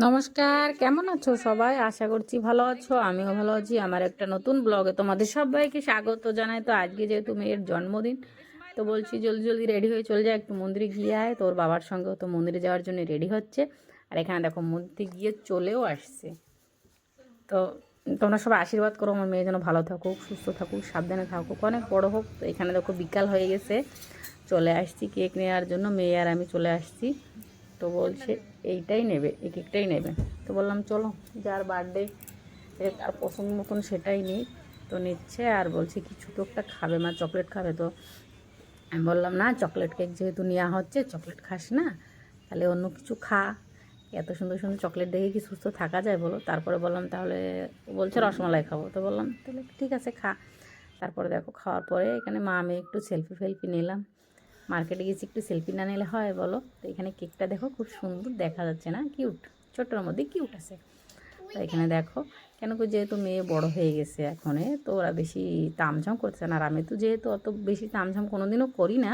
নমস্কার, কেমন আছো সবাই? আশা করছি ভালো আছো। আমিও ভালো আছি। আমার একটা নতুন ব্লগে তোমাদের সবাইকে স্বাগত জানাই। তো আজকে যেহেতু মেয়ের জন্মদিন, তো বলছি জলদি জলদি রেডি হয়ে চলে যায়, একটু মন্দিরে গিয়ে আয়। তোর বাবার সঙ্গেও তো মন্দিরে যাওয়ার জন্য রেডি হচ্ছে। আর এখানে দেখো মন্দিরে গিয়ে চলেও আসছে। তো তোমরা সবাই আশীর্বাদ করো আমার মেয়ে যেন ভালো থাকুক, সুস্থ থাকুক, সাবধানে থাকুক, অনেক বড় হোক। তো এখানে দেখো বিকাল হয়ে গেছে, চলে আসছি কেক নেওয়ার জন্য। মেয়ে আর আমি চলে আসছি। তো বলছে এইটাই নেবে, এই কেকটাই নেবে। তো বললাম চলো, যার বার্থডে তার পছন্দ মতন সেটাই নিই। তো নিচ্ছে আর বলছে কিছু তো একটা খাবে, মা চকলেট খাবে। তো আমি বললাম না, চকলেট কেক যেহেতু নেওয়া হচ্ছে, চকলেট খাস না, তাহলে অন্য কিছু খা। এত সুন্দর সুন্দর চকলেট দেখে কি সুস্থ থাকা যায় বলো? তারপরে বললাম তাহলে, বলছে রসমালাই খাবো। তো বললাম তাহলে ঠিক আছে খা। তারপরে দেখো খাওয়ার পরে এখানে মা আমি একটু সেলফি ফেলফি নিলাম। মার্কেটে গেছি, একটু সেলফি না নিলে হয় বলো? তো এখানে কেকটা দেখো খুব সুন্দর দেখা যাচ্ছে না? কিউট, ছোটোর মধ্যে কিউট আছে। তো এখানে দেখো কেন কি, যেহেতু মেয়ে বড় হয়ে গেছে এখন, তো ওরা বেশি তামঝাম করছে না। আর আমি তো যেহেতু অত বেশি তামঝাম কোনো দিনও করি না।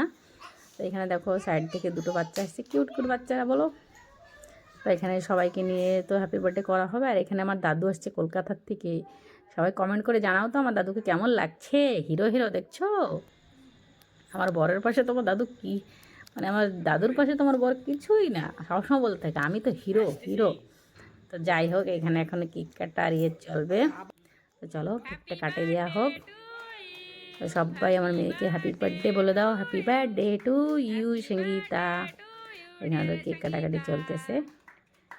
তো এখানে দেখো সাইড থেকে দুটো বাচ্চা আসছে, কিউট কিউট বাচ্চারা বলো। তো এখানে সবাইকে নিয়ে তো হ্যাপি বার্থডে করা হবে। আর এখানে আমার দাদু আসছে কলকাতার থেকে। সবাই কমেন্ট করে জানাও তো আমার দাদুকে কেমন লাগছে। হিরো হিরো দেখছো? আমার বরের পাশে তোমার দাদু কি, মানে আমার দাদুর পাশে তোমার বর কিছুই না, সবসময় বলতে থাকে আমি তো হিরো হিরো। তো যাই হোক, এখানে এখন কেক কাটা আর ইয়ে চলবে। তো চলো কেকটা কাটে দেওয়া হোক। তো সবাই আমার মেয়েকে হ্যাপি বার্থডে বলে দাও, happy birthday to you Sangeeta. এখানে তো কেক কাটাকাটি চলতেছে।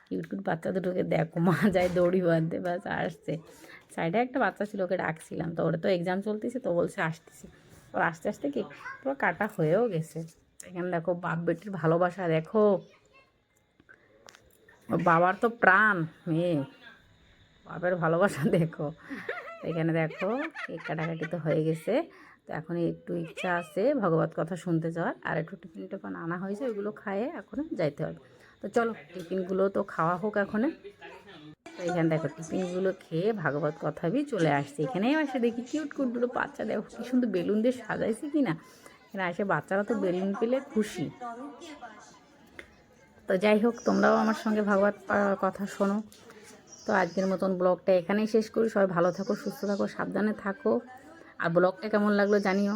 কিউট কিউট বাচ্চা দুটোকে দেখো, মা যায় দড়ি বাঁধতে, বাস আসছে। সাইডে একটা বাচ্চা ছিল, ওকে ডাকছিলাম। তো ওরা তো এক্সাম চলতেছে, তো বলছে আসতেছি। ওর আস্তে আস্তে কেক পুরো কাটা হয়েও গেছে। এখানে দেখো বাপ বেটির ভালোবাসা দেখো। ওর বাবার তো প্রাণ মেয়ে, বাপের ভালোবাসা দেখো। এখানে দেখো কেক কাটাকাটি তো হয়ে গেছে। তো এখন একটু ইচ্ছা আছে ভগবত কথা শুনতে যাওয়ার, আর একটু টিফিন টিফিন আনা হয়েছে, ওইগুলো খাইয়ে এখন যাইতে হবে। তো চলো টিফিনগুলো তো খাওয়া হোক এখন। তো এখানে দেখো টিফিনগুলো খেয়ে ভাগবত কথা বি চলে আসছে। এখানেও এসে দেখি কিউট কিউট দুটো বাচ্চা, দেখো কি সুন্দর বেলুন দিয়ে সাজাইছে কি না। এখানে এসে বাচ্চারা তো বেলুন পেলে খুশি। তো যাই হোক, তোমরাও আমার সঙ্গে ভাগবত কথা শোনো। তো আজকের মতন ব্লগটা এখানেই শেষ করি। সবাই ভালো থাকো, সুস্থ থাকো, সাবধানে থাকো। আর ব্লগটা কেমন লাগলো জানিও।